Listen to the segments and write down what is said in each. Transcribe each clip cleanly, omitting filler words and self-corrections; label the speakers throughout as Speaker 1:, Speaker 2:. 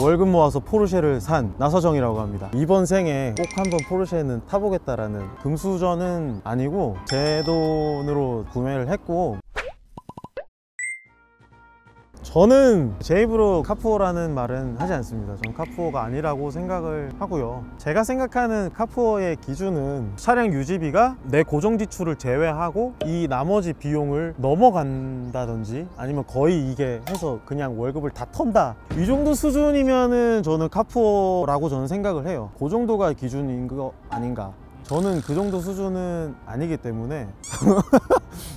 Speaker 1: 월급 모아서 포르쉐를 산 나서정이라고 합니다. 이번 생에 꼭 한번 포르쉐는 타보겠다라는 금수저는 아니고 제 돈으로 구매를 했고, 저는 제 입으로 카푸어라는 말은 하지 않습니다. 전 카푸어가 아니라고 생각을 하고요. 제가 생각하는 카푸어의 기준은 차량 유지비가 내 고정 지출을 제외하고 이 나머지 비용을 넘어간다든지 아니면 거의 이게 해서 그냥 월급을 다 턴다, 이 정도 수준이면은 저는 카푸어라고 저는 생각을 해요. 그 정도가 기준인 거 아닌가. 저는 그 정도 수준은 아니기 때문에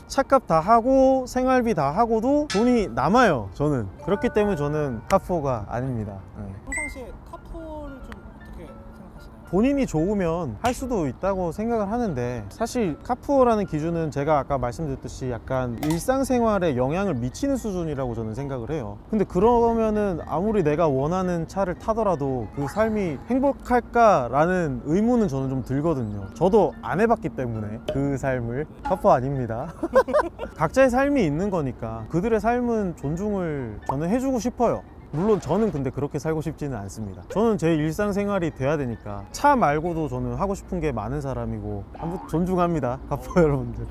Speaker 1: 차값 다 하고 생활비 다 하고도 돈이 남아요. 저는 그렇기 때문에 저는 카푸어가 아닙니다.
Speaker 2: 평상시에 카푸어를 좀 어떻게 생각하시나요?
Speaker 1: 본인이 좋으면 할 수도 있다고 생각을 하는데, 사실 카푸어라는 기준은 제가 아까 말씀드렸듯이 약간 일상생활에 영향을 미치는 수준이라고 저는 생각을 해요. 근데 그러면은 아무리 내가 원하는 차를 타더라도 그 삶이 행복할까라는 의문은 저는 좀 들거든요. 저도 안 해봤기 때문에 그 삶을. 카푸어 아닙니다. 각자의 삶이 있는 거니까 그들의 삶은 존중을 저는 해주고 싶어요. 물론 저는 근데 그렇게 살고 싶지는 않습니다. 저는 제 일상생활이 돼야 되니까. 차 말고도 저는 하고 싶은 게 많은 사람이고, 아무튼 존중합니다, 카푸어 여러분들.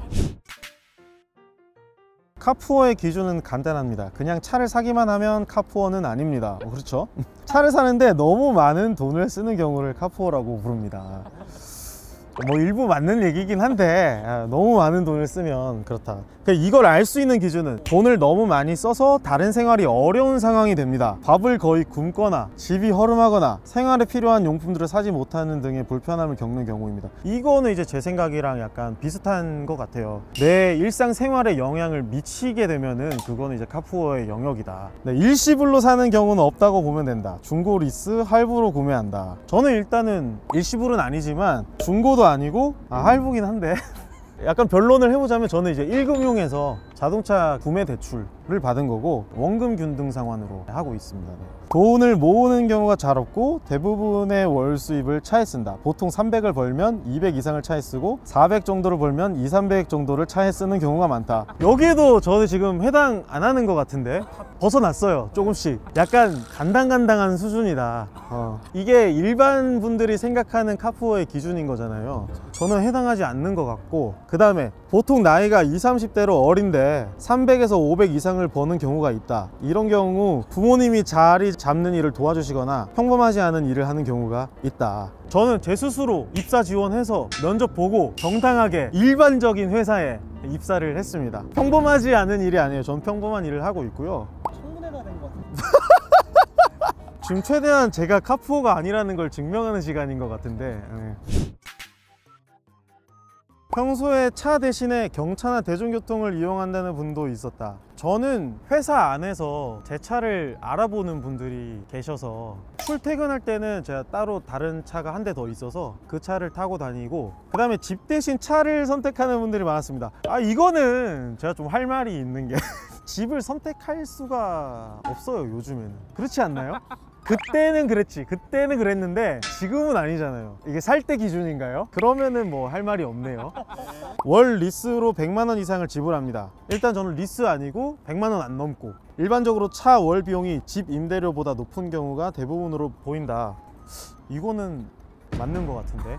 Speaker 1: 카푸어의 기준은 간단합니다. 그냥 차를 사기만 하면 카푸어는 아닙니다. 그렇죠? 차를 사는데 너무 많은 돈을 쓰는 경우를 카푸어라고 부릅니다. 뭐 일부 맞는 얘기긴 한데, 너무 많은 돈을 쓰면 그렇다. 이걸 알 수 있는 기준은 돈을 너무 많이 써서 다른 생활이 어려운 상황이 됩니다. 밥을 거의 굶거나 집이 허름하거나 생활에 필요한 용품들을 사지 못하는 등의 불편함을 겪는 경우입니다. 이거는 이제 제 생각이랑 약간 비슷한 것 같아요. 내 일상생활에 영향을 미치게 되면은 그거는 이제 카푸어의 영역이다. 네, 일시불로 사는 경우는 없다고 보면 된다. 중고 리스, 할부로 구매한다. 저는 일단은 일시불은 아니지만 중고도 아니고 할부긴 한데 약간 변론을 해보자면 저는 이제 1금융에서 자동차 구매 대출을 받은 거고 원금 균등 상환으로 하고 있습니다. 돈을 모으는 경우가 잘 없고 대부분의 월 수입을 차에 쓴다. 보통 300을 벌면 200 이상을 차에 쓰고 400 정도를 벌면 2, 300 정도를 차에 쓰는 경우가 많다. 여기에도 저는 지금 해당 안 하는 것 같은데 벗어났어요. 조금씩. 약간 간당간당한 수준이다. 이게 일반 분들이 생각하는 카푸어의 기준인 거잖아요. 저는 해당하지 않는 것 같고, 그 다음에 보통 나이가 20, 30대로 어린데 300에서 500 이상을 버는 경우가 있다. 이런 경우 부모님이 자리 잡는 일을 도와주시거나 평범하지 않은 일을 하는 경우가 있다. 저는 제 스스로 입사 지원해서 면접 보고 정당하게 일반적인 회사에 입사를 했습니다. 평범하지 않은 일이 아니에요. 전 평범한 일을 하고 있고요.
Speaker 2: 청문회가 된 것 같아요.
Speaker 1: 지금 최대한 제가 카푸어가 아니라는 걸 증명하는 시간인 것 같은데. 평소에 차 대신에 경차나 대중교통을 이용한다는 분도 있었다. 저는 회사 안에서 제 차를 알아보는 분들이 계셔서 출퇴근할 때는 제가 따로 다른 차가 한 대 더 있어서 그 차를 타고 다니고, 그 다음에 집 대신 차를 선택하는 분들이 많았습니다. 이거는 제가 좀 할 말이 있는 게 집을 선택할 수가 없어요, 요즘에는. 그렇지 않나요? 그때는 그랬지. 그때는 그랬는데 지금은 아니잖아요. 이게 살 때 기준인가요? 그러면은 뭐 할 말이 없네요. 월 리스로 100만 원 이상을 지불합니다. 일단 저는 리스 아니고 100만 원 안 넘고, 일반적으로 차 월 비용이 집 임대료보다 높은 경우가 대부분으로 보인다. 이거는 맞는 것 같은데.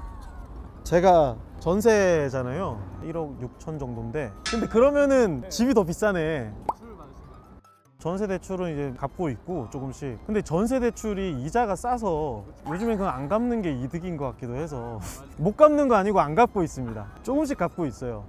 Speaker 1: 제가 전세잖아요. 1억 6천 정도인데, 근데 그러면은 집이 더 비싸네. 전세 대출은 이제 갚고 있고 조금씩. 근데 전세 대출이 이자가 싸서 요즘엔 그냥 안 갚는 게 이득인 것 같기도 해서 못 갚는 거 아니고 안 갚고 있습니다. 조금씩 갚고 있어요.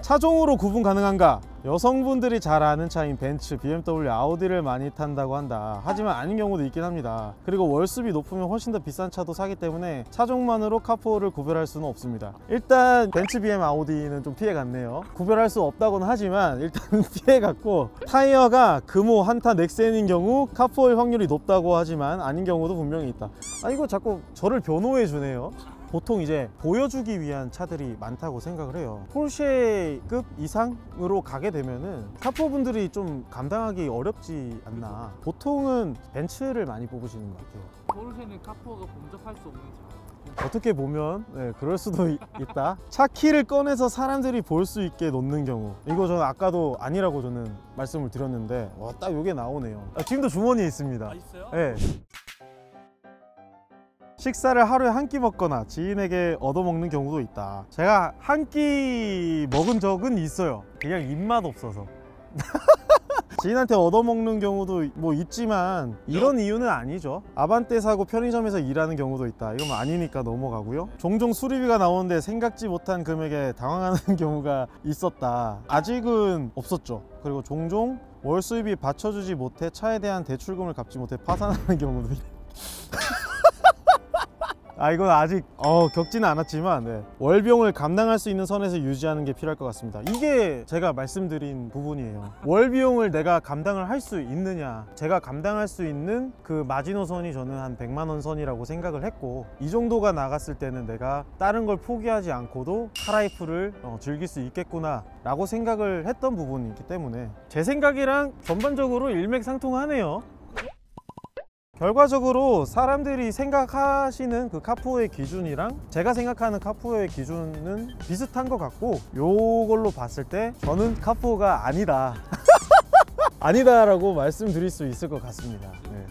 Speaker 1: 차종으로 구분 가능한가? 여성분들이 잘 아는 차인 벤츠, BMW, 아우디를 많이 탄다고 한다. 하지만 아닌 경우도 있긴 합니다. 그리고 월수입이 높으면 훨씬 더 비싼 차도 사기 때문에 차종만으로 카푸어를 구별할 수는 없습니다. 일단 벤츠, BM, 아우디는 좀 피해갔네요. 구별할 수 없다고는 하지만 일단 피해갔고, 타이어가 금호, 한타, 넥센인 경우 카푸어의 확률이 높다고 하지만 아닌 경우도 분명히 있다. 이거 자꾸 저를 변호해 주네요. 보통 이제 보여주기 위한 차들이 많다고 생각을 해요. 포르쉐급 이상으로 가게 되면은 카푸어 분들이 좀 감당하기 어렵지 않나. 보통은 벤츠를 많이 뽑으시는 것 같아요.
Speaker 2: 포르쉐는 카푸어가 범접할 수 없는 차.
Speaker 1: 어떻게 보면 그럴 수도 있다. 차 키를 꺼내서 사람들이 볼 수 있게 놓는 경우, 이거 저는 아까도 아니라고 저는 말씀을 드렸는데 딱 이게 나오네요. 지금도 주머니에 있습니다.
Speaker 2: 아, 있어요?
Speaker 1: 네. 식사를 하루에 한 끼 먹거나 지인에게 얻어먹는 경우도 있다. 제가 한 끼 먹은 적은 있어요. 그냥 입맛 없어서. 지인한테 얻어먹는 경우도 뭐 있지만 이런 이유는 아니죠. 아반떼 사고 편의점에서 일하는 경우도 있다. 이건 아니니까 넘어가고요. 종종 수리비가 나오는데 생각지 못한 금액에 당황하는 경우가 있었다. 아직은 없었죠. 그리고 종종 월 수입이 받쳐주지 못해 차에 대한 대출금을 갚지 못해 파산하는 경우도 있다. 이건 아직 겪지는 않았지만 월비용을 감당할 수 있는 선에서 유지하는 게 필요할 것 같습니다. 이게 제가 말씀드린 부분이에요. 월비용을 내가 감당을 할 수 있느냐, 제가 감당할 수 있는 그 마지노선이 저는 한 100만 원 선이라고 생각을 했고, 이 정도가 나갔을 때는 내가 다른 걸 포기하지 않고도 카라이프를 즐길 수 있겠구나 라고 생각을 했던 부분이 있기 때문에 제 생각이랑 전반적으로 일맥상통하네요. 결과적으로 사람들이 생각하시는 그 카푸어의 기준이랑 제가 생각하는 카푸어의 기준은 비슷한 것 같고, 요걸로 봤을 때 저는 카푸어가 아니다 아니다 라고 말씀드릴 수 있을 것 같습니다. 네.